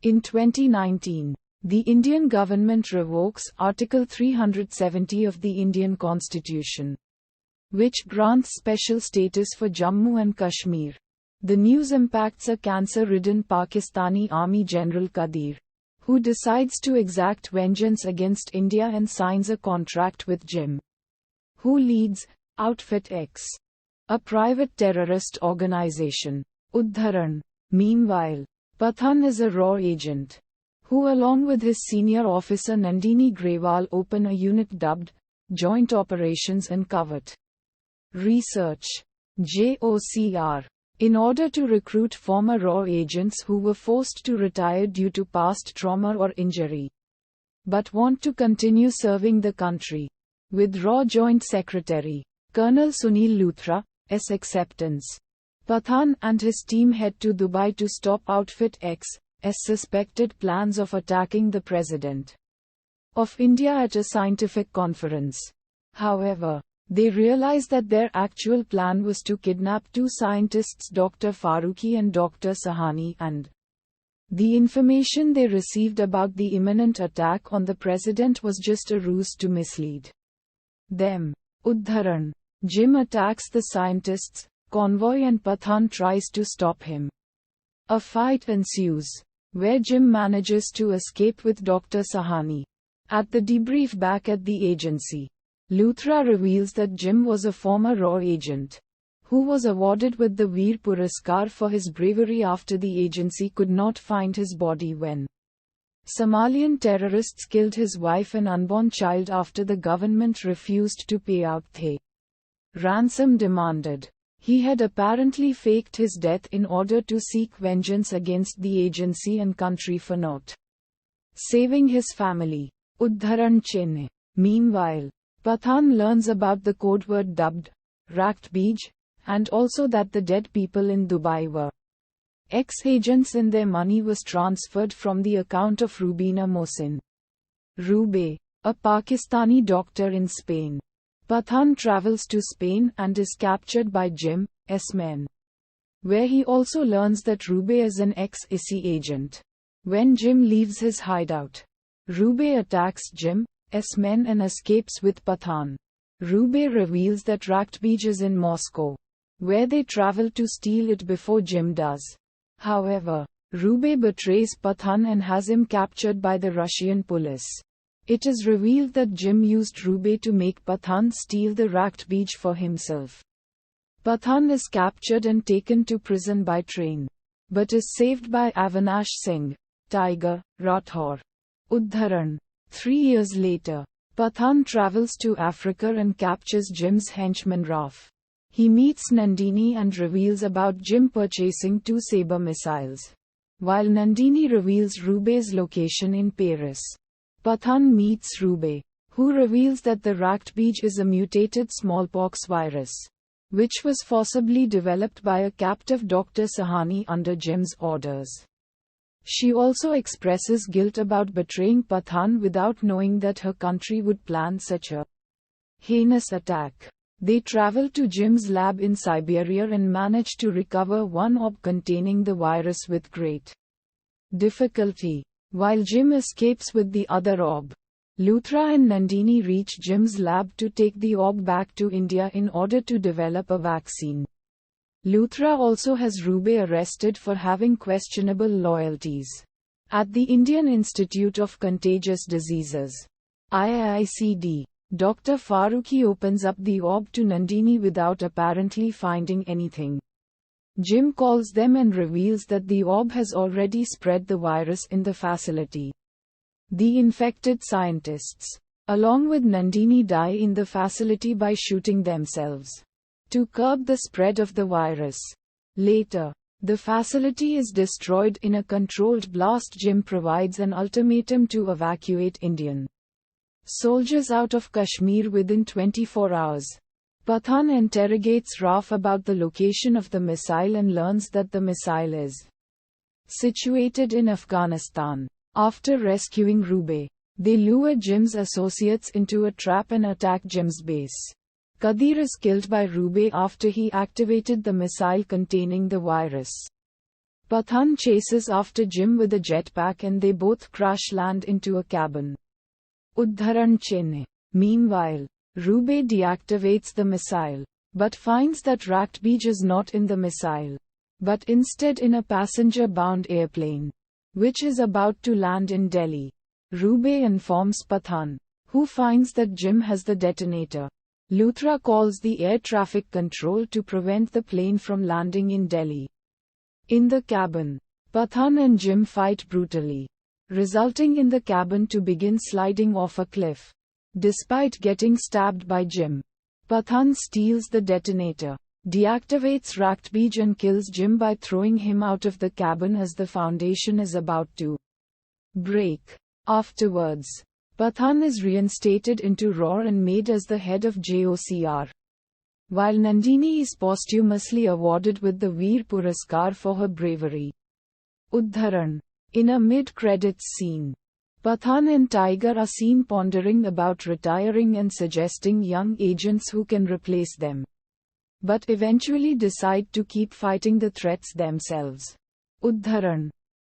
In 2019, the Indian government revokes Article 370 of the Indian Constitution, which grants special status for Jammu and Kashmir. The news impacts a cancer-ridden Pakistani Army General Qadir, who decides to exact vengeance against India and signs a contract with Jim, who leads Outfit X, a private terrorist organization. Udharan. Meanwhile, Pathaan is a raw agent, who along with his senior officer Nandini Grewal open a unit dubbed Joint Operations and Covert Research (JOCR), in order to recruit former raw agents who were forced to retire due to past trauma or injury, but want to continue serving the country. With Raw Joint Secretary Colonel Sunil Luthra's acceptance, Pathaan and his team head to Dubai to stop Outfit X's suspected plans of attacking the President of India at a scientific conference. However, they realize that their actual plan was to kidnap two scientists, Dr. Farooqi and Dr. Sahani, and the information they received about the imminent attack on the President was just a ruse to mislead them. Udharan. Jim attacks the scientists' convoy and Pathaan tries to stop him. A fight ensues, where Jim manages to escape with Dr. Sahani. At the debrief back at the agency, Luthra reveals that Jim was a former raw agent, who was awarded with the Veer Puraskar for his bravery after the agency could not find his body when Somalian terrorists killed his wife and unborn child after the government refused to pay out the ransom demanded. He had apparently faked his death in order to seek vengeance against the agency and country for not saving his family. Udharan Chinna. Meanwhile, Pathaan learns about the code word dubbed Rakhtbij, and also that the dead people in Dubai were ex-agents and their money was transferred from the account of Rubina Mohsin Rube, a Pakistani doctor in Spain. Pathaan travels to Spain and is captured by Jim's men, where he also learns that Rube is an ex-ISI agent. When Jim leaves his hideout, Rube attacks Jim's men and escapes with Pathaan. Rube reveals that Rakhtbij is in Moscow, where they travel to steal it before Jim does. However, Rube betrays Pathaan and has him captured by the Russian police. It is revealed that Jim used Rube to make Pathaan steal the Rakhtbij for himself. Pathaan is captured and taken to prison by train, but is saved by Avinash Singh, Tiger Rathore. Udharan. 3 years later, Pathaan travels to Africa and captures Jim's henchman Raf. He meets Nandini and reveals about Jim purchasing 2 Sabre missiles, while Nandini reveals Rube's location in Paris. Pathaan meets Rube, who reveals that the Rakhtbij is a mutated smallpox virus, which was forcibly developed by a captive Dr. Sahani under Jim's orders. She also expresses guilt about betraying Pathaan without knowing that her country would plan such a heinous attack. They travel to Jim's lab in Siberia and manage to recover one orb containing the virus with great difficulty. While Jim escapes with the other orb, Luthra and Nandini reach Jim's lab to take the orb back to India in order to develop a vaccine. Luthra also has Rube arrested for having questionable loyalties. At the Indian Institute of Contagious Diseases, IICD, Dr. Farooqi opens up the orb to Nandini without apparently finding anything. Jim calls them and reveals that the orb has already spread the virus in the facility. The infected scientists, along with Nandini, die in the facility by shooting themselves to curb the spread of the virus. Later, the facility is destroyed in a controlled blast. Jim provides an ultimatum to evacuate Indian soldiers out of Kashmir within 24 hours. Pathaan interrogates Raf about the location of the missile and learns that the missile is situated in Afghanistan. After rescuing Rube, they lure Jim's associates into a trap and attack Jim's base. Qadir is killed by Rube after he activated the missile containing the virus. Pathaan chases after Jim with a jetpack and they both crash land into a cabin. Udharan Chennai. Meanwhile, Rube deactivates the missile, but finds that Rakhtbij is not in the missile, but instead in a passenger-bound airplane, which is about to land in Delhi. Rube informs Pathaan, who finds that Jim has the detonator. Luthra calls the air traffic control to prevent the plane from landing in Delhi. In the cabin, Pathaan and Jim fight brutally, resulting in the cabin to begin sliding off a cliff. Despite getting stabbed by Jim, Pathaan steals the detonator, deactivates Rakhtbij and kills Jim by throwing him out of the cabin as the foundation is about to break. Afterwards, Pathaan is reinstated into RAW and made as the head of JOCR, while Nandini is posthumously awarded with the Veer Puraskar for her bravery. Udharan. In a mid-credits scene, Pathaan and Tiger are seen pondering about retiring and suggesting young agents who can replace them, but eventually decide to keep fighting the threats themselves. Udharan.